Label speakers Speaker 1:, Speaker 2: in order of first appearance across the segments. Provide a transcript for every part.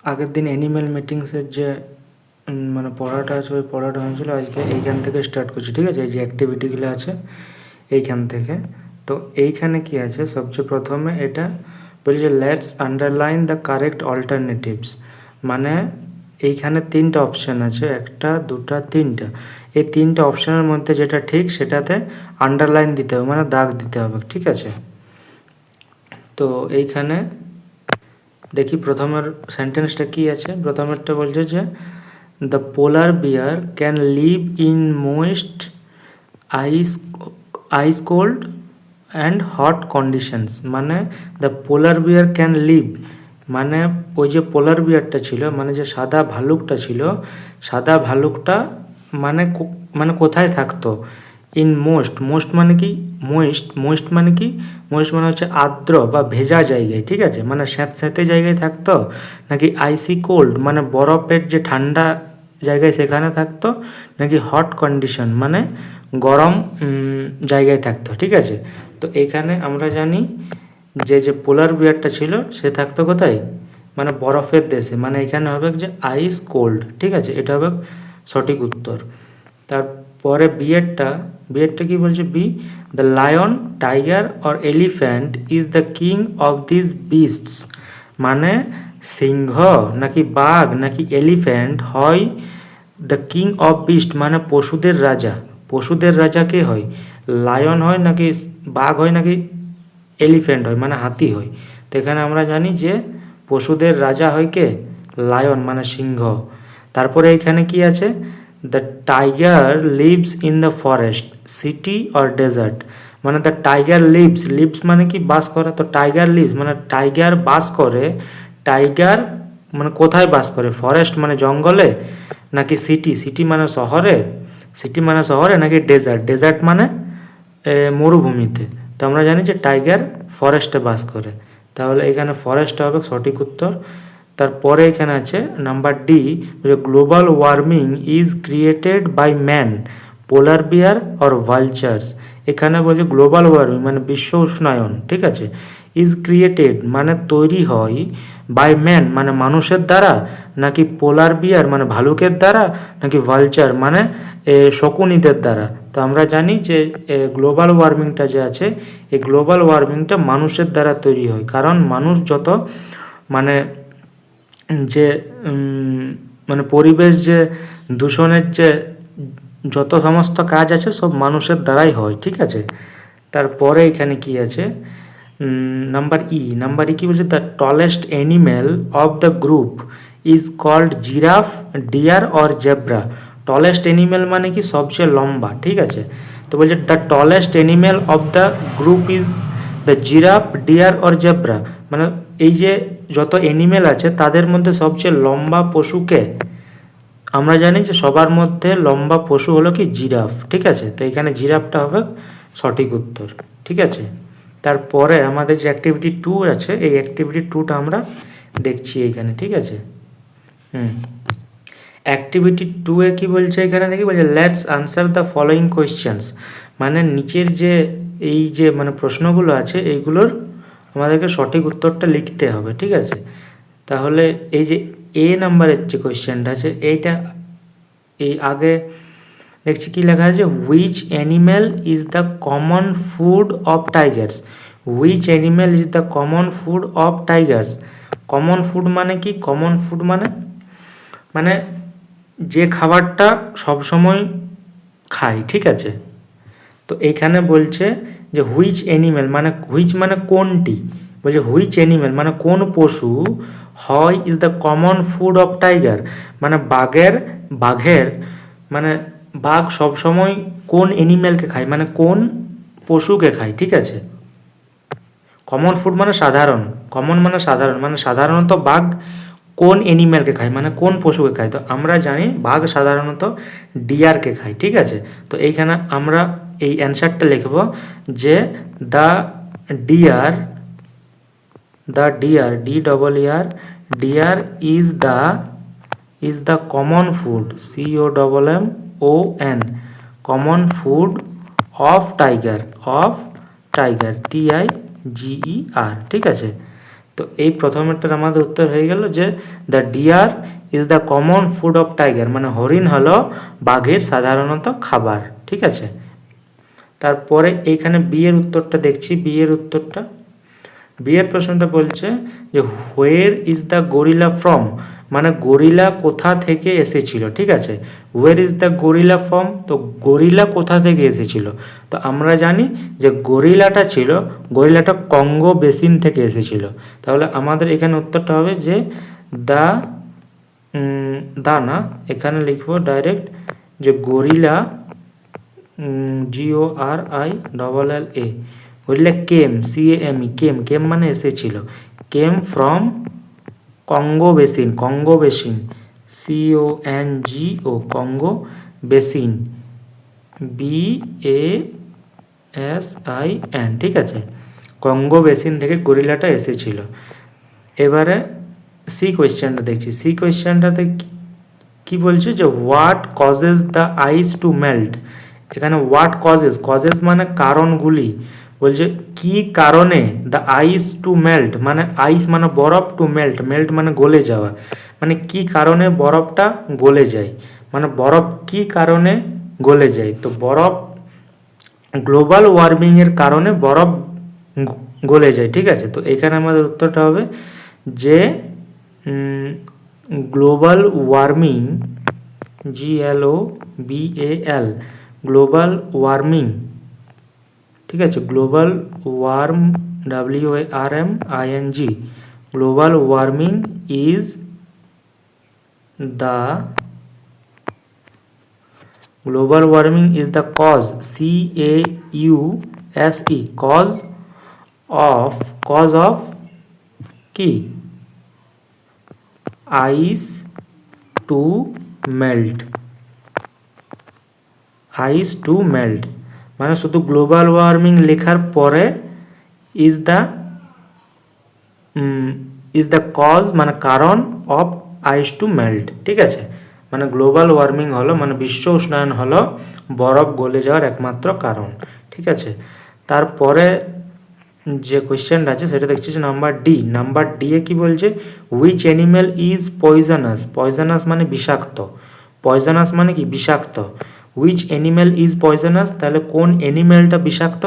Speaker 1: আগের দিন অ্যানিম্যাল মিটিংসের যে মানে পড়াটা আছে ওই পড়াটা হয়েছিল, আজকে এইখান থেকে স্টার্ট করছি, ঠিক আছে? এই যে অ্যাক্টিভিটিগুলো আছে এইখান থেকে। তো এইখানে কি আছে, সবচেয়ে প্রথমে এটা বলছে let's underline the correct alternatives. মানে এইখানে তিনটা অপশান আছে, একটা দুটা তিনটা। এই তিনটা অপশানের মধ্যে যেটা ঠিক সেটাতে আন্ডারলাইন দিতে হবে, মানে দাগ দিতে হবে, ঠিক আছে? তো এইখানে দেখি প্রথমের সেন্টেন্সটা কি আছে। প্রথমেরটা বলছে যে the polar bear can live in moist ice ice cold and hot conditions. মানে the polar bear can live, মানে ওই যে পোলার বিয়ারটা ছিল, মানে যে সাদা ভালুকটা ছিল, সাদা ভালুকটা মানে মানে কোথায় থাকতো? ইন মোস্ট, মোস্ট মানে কি? মোয়েস্ট মানে কি? মোয়েস্ট মানে হচ্ছে আর্দ্র বা ভেজা জায়গায়, ঠিক আছে? মানে স্যাঁতস্যাঁতে জায়গায় থাকতো, নাকি আইসি কোল্ড মানে বরফের যে ঠান্ডা জায়গায় সেখানে থাকতো, নাকি হট কন্ডিশন মানে গরম জায়গায় থাকতো, ঠিক আছে? তো এখানে আমরা জানি যে পোলার বিয়ারটা ছিল সে থাকতো কোথায়? মানে বরফের দেশে, মানে এখানে হবে যে আইস কোল্ড, ঠিক আছে? এটা হবে সঠিক উত্তর। তারপরে বিয়েরটা কি বলছে? B, the lion, tiger or elephant is the king of this beasts. মানে সিংহ নাকি বাঘ নাকি এলিফ্যান্ট হয় দ্য কিং অফ বিস্ট, মানে পশুদের রাজা। পশুদের রাজা কে হয়? লায়ন হয় নাকি বাঘ হয় নাকি এলিফ্যান্ট হয় মানে হাতি হয়? তো এখানে আমরা জানি যে পশুদের রাজা হয় কে? লায়ন মানে সিংহ। তারপরে এখানে কি আছে? The tiger lives in the forest, city or desert. মানে দ্য টাইগার লিভস মানে কি? বাস করে। তো টাইগার লিভস মানে টাইগার বাস করে। টাইগার মানে কোথায় বাস করে? ফরেস্ট মানে জঙ্গলে, নাকি সিটি মানে শহরে, নাকি ডেজার্ট মানে মরুভূমিতে? তো আমরা জানি যে টাইগার ফরেস্টে বাস করে, তাহলে এখানে ফরেস্ট হবে সঠিক উত্তর। তারপরে এখানে আছে number D, global warming is created by man, polar bear or vultures. এখানে বলছে গ্লোবাল ওয়ার্মিং মানে বিশ্ব উষ্ণায়ন, ঠিক আছে? ইজ ক্রিয়েটেড মানে তৈরি হয়, বাই ম্যান মানে মানুষের দ্বারা, নাকি পোলার বিয়ার মানে ভালুকের দ্বারা, নাকি ভালচার মানে শকুনিদের দ্বারা? তো আমরা জানি যে গ্লোবাল ওয়ার্মিংটা যে আছে, এই গ্লোবাল ওয়ার্মিংটা মানুষের দ্বারা তৈরি হয়, কারণ মানুষ যত মানে যে মানে পরিবেশ যে দূষণের যে যত সমস্ত কাজ আছে সব মানুষের দ্বারাই হয়, ঠিক আছে? তারপরে এখানে কি আছে? নাম্বার ই কি বলছে? The tallest animal of the group is called giraffe, deer or zebra. Tallest animal মানে কি? সবচেয়ে লম্বা, ঠিক আছে? তো বলছে the tallest animal of the group is the giraffe, deer or zebra. মানে এই যে যত অ্যানিম্যাল আছে তাদের মধ্যে সবচেয়ে লম্বা পশুকে? আমরা জানি যে সবার মধ্যে লম্বা পশু হলো কি? জিরাফ, ঠিক আছে? তো এখানে জিরাফটা হবে সঠিক উত্তর, ঠিক আছে? তারপরে আমাদের যে অ্যাক্টিভিটি 2 আছে, এই অ্যাক্টিভিটি 2টা আমরা দেখছি এইখানে, ঠিক আছে? অ্যাক্টিভিটি 2 এ কী বলছে এখানে দেখি? বলছে let's answer the following questions. মানে নিচের যে এই যে মানে প্রশ্নগুলো আছে এইগুলোর আমাদেরকে সঠিক উত্তরটা লিখতে হবে, ঠিক আছে? তাহলে এই যে এ নাম্বারের যে কোয়েশ্চেনটা আছে এইটা, এই আগে দেখছি কি লেখা আছে? Which animal is the common food of Tigers. Which animal is the common food of Tigers. Common food মানে কি? কমন ফুড মানে মানে যে খাবারটা সবসময় খায়, ঠিক আছে? তো এইখানে বলছে যে হুইচ অ্যানিম্যাল মানে হুইচ মানে কোনটি, বলছে হুইচ অ্যানিম্যাল মানে কোন পশু হয় is the common food of tiger, মানে বাঘের মানে বাঘ সবসময় কোন অ্যানিম্যালকে খায়, মানে কোন পশুকে খায়, ঠিক আছে? কমন ফুড মানে সাধারণ, কমন মানে সাধারণ, মানে সাধারণত বাঘ কোন অ্যানিম্যালকে খায় মানে কোন পশুকে খায়? তো আমরা জানি বাঘ সাধারণত ডিয়ারকে খায়, ঠিক আছে? তো এইখানে আমরা এই অ্যান্সারটা লিখব যে the deer, D double E R, deer is the common food, COMMON, common food of tiger, TIGER, ঠিক আছে? তো এই প্রথমেরটার আমাদের উত্তর হয়ে গেল যে the deer is the common food of tiger, মানে হরিণ হলো বাঘের সাধারণত খাবার। ঠিক আছে, তারপরে এইখানে বি এর উত্তরটা দেখছি। বি এর উত্তরটা, বি এর প্রশ্নটা বলছে যে where is the gorilla from, মানে গরিলা কোথা থেকে এসেছিল। ঠিক আছে, where is the gorilla from, তো গরিলা কোথা থেকে এসেছিল। তো আমরা জানি যে গরিলাটা কঙ্গো বেসিন থেকে এসেছিল। তাহলে আমাদের এখানে উত্তরটা হবে যে না, এখানে লিখবো ডাইরেক্ট যে গরিলা, GORILLA, গরিলা কেম, CAME, কেম মানে এসেছিল, came from Congo basin, CONGO, Congo basin, BASIN। ঠিক আছে, কঙ্গো বেসিন থেকে গরিলাটা এসেছিল। এবারে সি কোয়েশ্চেনটা দেখছি। সি কোয়েশ্চেনটাতে কি বলছে যে what causes the ice to melt. এখানে হোয়াট কজেস মানে কারণগুলি, বলছে কি কারণে দ্য আইস টু মেল্ট, মানে আইস মানে বরফ, টু মেল্ট মানে গলে যাওয়া, মানে কি কারণে বরফটা গলে যায়, মানে বরফ কি কারণে গলে যায়। তো বরফ গ্লোবাল ওয়ার্মিং এর কারণে বরফ গলে যায়। ঠিক আছে, তো এখানে আমাদের উত্তরটা হবে যে global warming, GLOBAL, global warming. ঠিক আছে, global WARMING, global warming is the cause, CAUSE, cause of কি, আইস টু মেল্ট, মানে শুধু গ্লোবাল ওয়ার্মিং লেখার পরে ইজ দ্য কজ মানে কারণ, অফ আইস টু মেল্ট। ঠিক আছে, মানে গ্লোবাল ওয়ার্মিং হলো, মানে বিশ্ব উষ্ণায়ন হলো বরফ গলে যাওয়ার একমাত্র কারণ। ঠিক আছে, তারপরে যে কোয়েশ্চেনটা আছে সেটা দেখছি নাম্বার ডি এ কি বলছে, হুইচ অ্যানিম্যাল ইজ পয়জনাস মানে বিষাক্ত, মানে কি বিষাক্ত। হুইচ অ্যানিম্যাল ইজ পয়জনাস, তাহলে কোন অ্যানিম্যালটা বিষাক্ত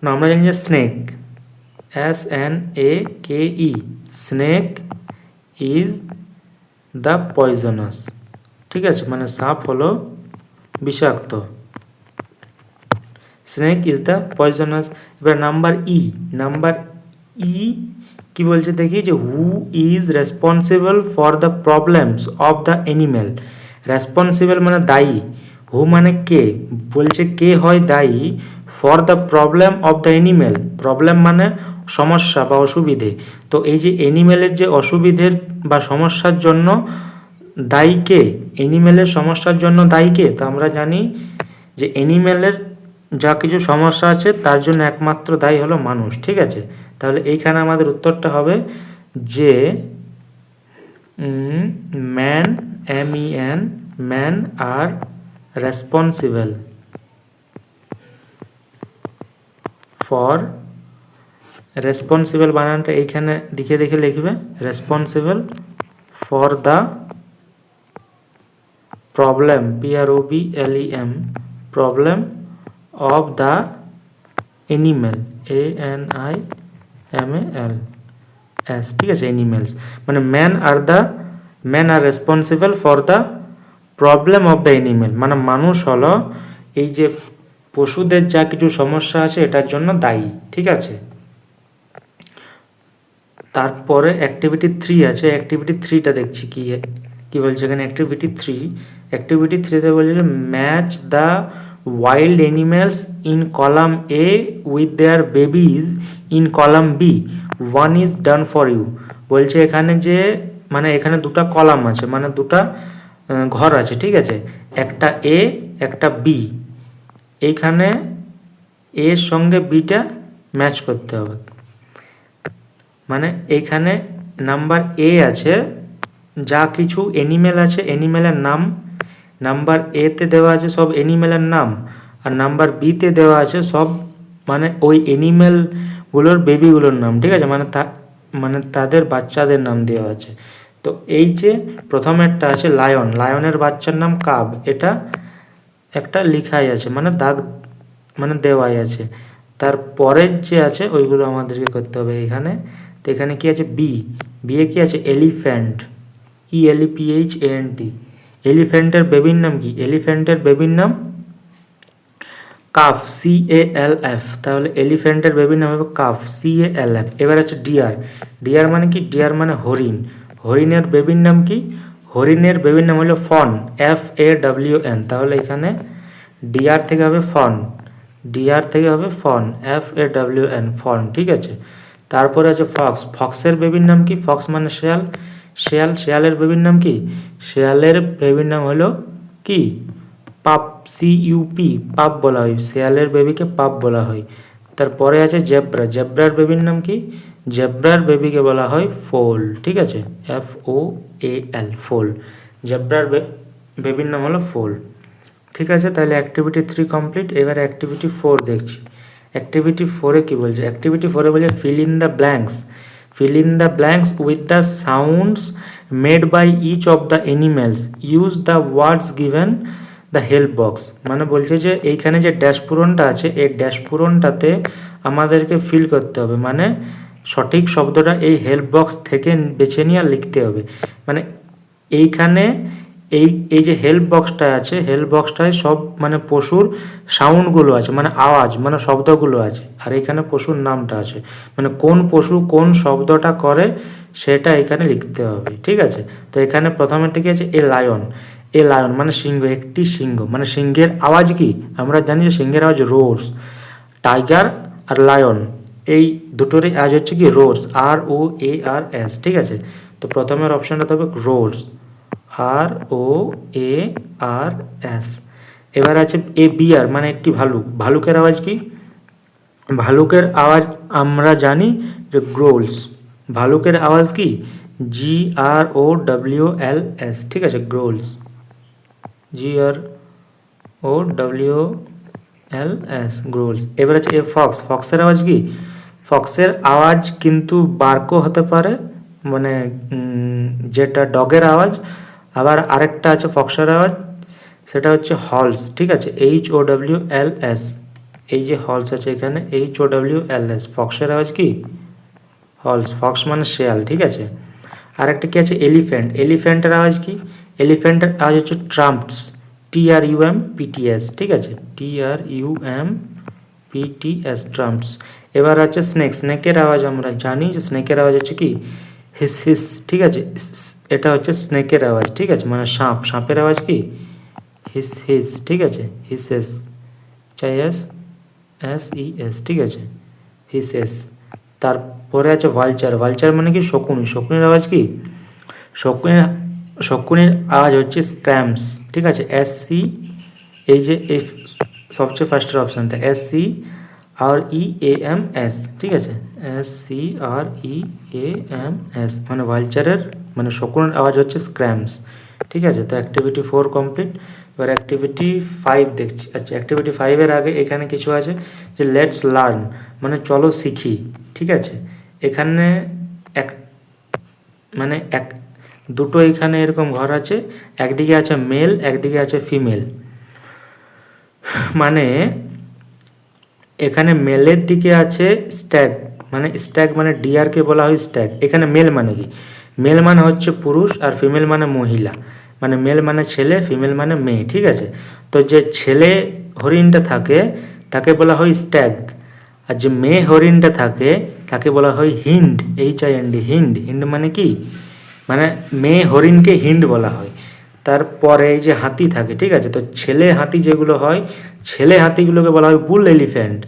Speaker 1: না, আমরা জানি যে snake, SNAKE, snake is the poisonous. ঠিক আছে, মানে সাপ হলো বিষাক্ত, স্নেক ইজ দ্য পয়জনাস। এবার নাম্বার ই কি বলছে দেখি, যে who is responsible for the problems of the animal. Responsible মানে দায়ী, হু মানে কে, বলছে কে হয় দায়ী, for the problem of the animal, problem মানে সমস্যা বা অসুবিধে। তো এই যে অ্যানিম্যালের যে অসুবিধের বা সমস্যার জন্য দায়ী কে, অ্যানিম্যালের সমস্যার জন্য দায়ী কে, তো আমরা জানি যে অ্যানিম্যালের যা কিছু সমস্যা আছে তার জন্য একমাত্র দায়ী হলো মানুষ। ঠিক আছে, তাহলে এইখানে আমাদের উত্তরটা হবে যে man R responsible for, responsible বানানটা এইখানে দেখে লিখবে, responsible for the problem, PROBLEM, problem of the animal, ANIMALS। ঠিক আছে, অ্যানিম্যালস মানে man R responsible for the problem of the animal, মানে মানুষ হলো এই যে পশুদের যা কিছু সমস্যা আছে এটার জন্য দায়ী। ঠিক আছে, তারপরে অ্যাক্টিভিটি 3 আছে। অ্যাক্টিভিটি 3টা দেখছি কি বলছে এখানে। অ্যাক্টিভিটি 3তে বলছে match the wild animals in column A with their babies in column B, one is done for you। বলছে এখানে যে মানে এখানে দুটা কলাম আছে, মানে দুটা ঘর আছে। ঠিক আছে, একটা A একটা B, এইখানে A এর সঙ্গে B টা ম্যাচ করতে হবে। মানে এইখানে নাম্বার A আছে যা কিছু অ্যানিমেল আছে অ্যানিমেলের নাম, নাম্বার এ তে দেওয়া আছে সব অ্যানিমেলের নাম, আর নাম্বার বি তে দেওয়া আছে সব মানে ওই অ্যানিমেলগুলোর বেবিগুলোর নাম। ঠিক আছে, মানে মানে তাদের বাচ্চাদের নাম দেওয়া আছে। তো এই যে প্রথমেরটা আছে লায়ন, লায়নের বাচ্চার নাম কাব, এটা একটা লিখাই আছে মানে দাগ মানে দেওয়াই আছে। তারপরের যে আছে ওইগুলো আমাদেরকে করতে হবে এখানে। তো এখানে কি আছে বি, বি এ কি আছে এলিফ্যান্ট, ELEPHANT, এলিফ্যান্টের বেবির নাম কি, এলিফ্যান্টের বেবির নাম কাফ, CALF, তাহলে এলিফ্যান্টের বেবির নাম হবে কাফ, CALF। এবার আছে ডিয়ার, ডিয়ার মানে কি, ডিয়ার মানে হরিণ, হরিণের বেবির নাম কি, হরিণের বেবির নাম হলো ফন, FAWN, তাহলে এখানে ডিয়ার থেকে হবে ফন, ডিয়ার থেকে হবে ফন, FAWN, ফন, ঠিক আছে। তারপরে আছে ফক্স, ফক্সের বেবির নাম কি, ফক্স মানে শেয়াল, শেয়াল, শেয়ালের বেবির নাম কি, শেয়ালের বেবির নাম হলো কি পাপ, CUP, পাপ বলা হয়, শেয়ালের বেবিকে পাপ বলা হয়। তারপরে আছে জেব্রা, জেব্রার বেবির নাম কি, জেব্রার বেবিকে বলা হয় ফোল, ঠিক আছে, FOAL, ফোল, জেব্রার বেবির নাম হলো ফোল, ঠিক আছে। তাহলে অ্যাক্টিভিটি 3 কমপ্লিট। এবার অ্যাক্টিভিটি 4 দেখছি। অ্যাক্টিভিটি 4-এ কী বলছে, অ্যাক্টিভিটি 4-এ বলছে fill in the blanks, fill in the blanks with the sounds made by each of the animals, use the words given the help box। মানে বলছে যে এইখানে যে ড্যাশ পূরণটা আছে এই ড্যাশ পূরণটাতে আমাদেরকে ফিল করতে হবে, মানে সঠিক শব্দটা এই হেল্প বক্স থেকে বেছে নিয়ে লিখতে হবে। মানে এইখানে এই এই যে হেল্প বক্সটা আছে, হেল্প বক্সটায় সব মানে পশুর সাউন্ডগুলো আছে, মানে আওয়াজ মানে শব্দগুলো আছে, আর এখানে পশুর নামটা আছে, মানে কোন পশু কোন শব্দটা করে সেটা এখানে লিখতে হবে, ঠিক আছে। তো এখানে প্রথমেরটা কি আছে এ লায়ন, এ লায়ন মানে সিংহ, একটি সিংহ, মানে সিংহের আওয়াজ কি, আমরা জানি যে সিংহের আওয়াজ রোর্স, টাইগার আর লায়ন এই দুটোরই আওয়াজ হচ্ছে কি রোর্স, ROARS, ঠিক আছে। তো প্রথমের অপশানটা হবে রোর্স, ROARS। এবার আছে এ বিয়ার মানে একটি ভালুক, ভালুকের আওয়াজ কি, ভালুকের আওয়াজ আমরা জানি যে গ্রোলস, ভালুকের আওয়াজ কি GROWLS, ঠিক আছে, গ্রোলস, GROWLS, গ্রোলস। এবার আছে এ ফক্স, ফক্সের আওয়াজ কি, ফক্সের আওয়াজ কিন্তু বার্কও হতে পারে, মানে যেটা ডগের আওয়াজ, আবার আরেকটা আছে ফক্সের আওয়াজ সেটা হচ্ছে হলস, ঠিক আছে, HOWLS, এই যে হলস আছে এখানে HOWLS, ফক্সের আওয়াজ কি হলস, ফক্স মানে শেয়াল, ঠিক আছে। আরেকটা কি আছে এলিফ্যান্ট, এলিফ্যান্টের আওয়াজ কি, এলিফ্যান্টের আওয়াজ হচ্ছে ট্রাম্পস, TRUMPTS, ঠিক আছে, TRUMPTS, ট্রাম্পস। এবার আছে স্নেক, স্নেকের আওয়াজ আমরা জানি যে স্নেকের আওয়াজ হচ্ছে কি হিস হিস, ঠিক আছে, এটা হচ্ছে স্নেকের আওয়াজ, ঠিক আছে, মানে সাপ, সাপের আওয়াজ কি হিস হিস, ঠিক আছে, হিসেস, HISSES, ঠিক আছে, হিসেস। তারপরে আছে ভালচার, ভালচার মানে কি শকুনি, শকুনির আওয়াজ কি, শকুনির শকুনির আওয়াজ হচ্ছে স্ক্র্যাম্পস, ঠিক আছে, SC, এই যে এই সবচেয়ে ফার্স্টের অপশানটা SCREAMS, ঠিক আছে, SCREAMS, মানে ভালচারের মানে শকুনের আওয়াজ হচ্ছে স্ক্র্যাম্পস, ঠিক আছে। তো অ্যাক্টিভিটি 4 কমপ্লিট। এবার অ্যাক্টিভিটি 5 দেখছি। আচ্ছা, অ্যাক্টিভিটি 5-এর আগে এখানে কিছু আছে যে লেটস লার্ন মানে চলো শিখি, ঠিক আছে। এখানে দুটো এখানে এরকম ঘর আছে, একদিকে আছে মেল একদিকে আছে ফিমেল, মানে এখানে মেলের দিকে আছে স্ট্যাগ, মানে স্ট্যাগ মানে ডিয়ারকে বলা হয় স্ট্যাগ। এখানে মেল মানে কি, মেল মানে হচ্ছে পুরুষ আর ফিমেল মানে মহিলা, মানে মেল মানে ছেলে ফিমেল মানে মেয়ে, ঠিক আছে। তো যে ছেলে হরিণটা থাকে তাকে বলা হয় স্ট্যাগ, আর যে মেয়ে হরিণটা থাকে তাকে বলা হয় হিন্ড, HIND, হিন্ড, হিন্ড মানে কি, মানে মেয়ে হরিণকে হিন্ড বলা হয়। তারপরে এই যে হাতি থাকে, ঠিক আছে, তো ছেলে হাতি যেগুলো হয় ছেলে হাতিগুলোকে বলা হয় বুল এলিফ্যান্ট,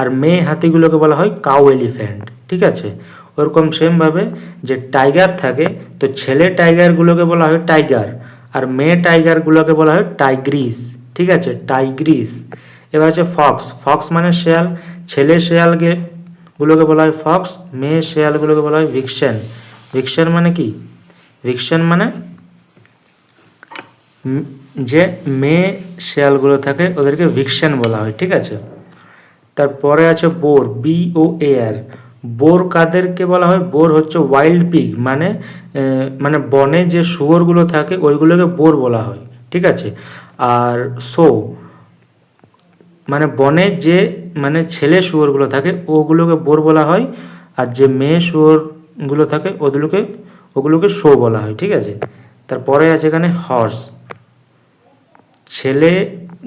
Speaker 1: আর মেয়ে হাতিগুলোকে বলা হয় কাউ এলিফ্যান্ট, ঠিক আছে। ওরকম সেমভাবে যে টাইগার থাকে তো ছেলে টাইগারগুলোকে বলা হয় টাইগার, আর মেয়ে টাইগারগুলোকে বলা হয় টাইগ্রিস, ঠিক আছে, টাইগ্রিস। এবার আছে ফক্স, ফক্স মানে শেয়াল, ছেলে শেয়ালকে গুলোকে বলা হয় ফক্স, মেয়ে শেয়ালগুলোকে বলা হয় ভিক্সেন, ভিক্সেন মানে কি, ভিক্সেন মানে যে মেয়ে শেয়ালগুলো থাকে ওদেরকে ভিক্সেন বলা হয়, ঠিক আছে। তারপরে আছে বোর, BOAR, বোর কাদেরকে বলা হয়? বোর হচ্ছে ওয়াইল্ড পিগ, মানে মানে বনে যে শুয়োরগুলো থাকে ওইগুলোকে বোর বলা হয়, ঠিক আছে। আর শো মানে বনে যে মানে ছেলে শুয়োরগুলো থাকে ওগুলোকে বোর বলা হয়, আর যে মেয়ে শুয়োরগুলো থাকে ওগুলোকে শো বলা হয়, ঠিক আছে। তারপরে আছে এখানে হর্স। ছেলে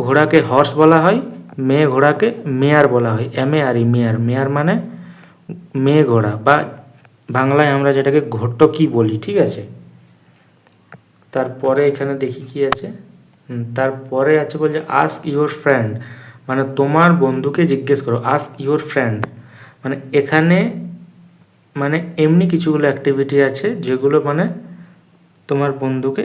Speaker 1: ঘোড়াকে হর্স বলা হয়, মেয়ে ঘোড়াকে মেয়ার বলা হয়, MARE, মেয়ার। মেয়ার মানে মেয়ে ঘোড়া, বা বাংলায় আমরা যেটাকে ঘোটকি বলি, ঠিক আছে। তারপরে এখানে দেখি কি আছে। তারপরে আছে বলছে আস্ক ইউর ফ্রেন্ড, মানে তোমার বন্ধুকে জিজ্ঞেস করো। আস্ক ইউর ফ্রেন্ড মানে এখানে মানে এমনি কিছুগুলো অ্যাক্টিভিটি আছে যেগুলো মানে তোমার বন্ধুকে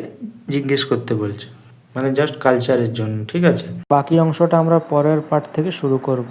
Speaker 1: জিজ্ঞেস করতে বলছে, মানে জাস্ট কালচারের জন্য, ঠিক আছে। বাকি অংশটা আমরা পরের পার্ট থেকে শুরু করব।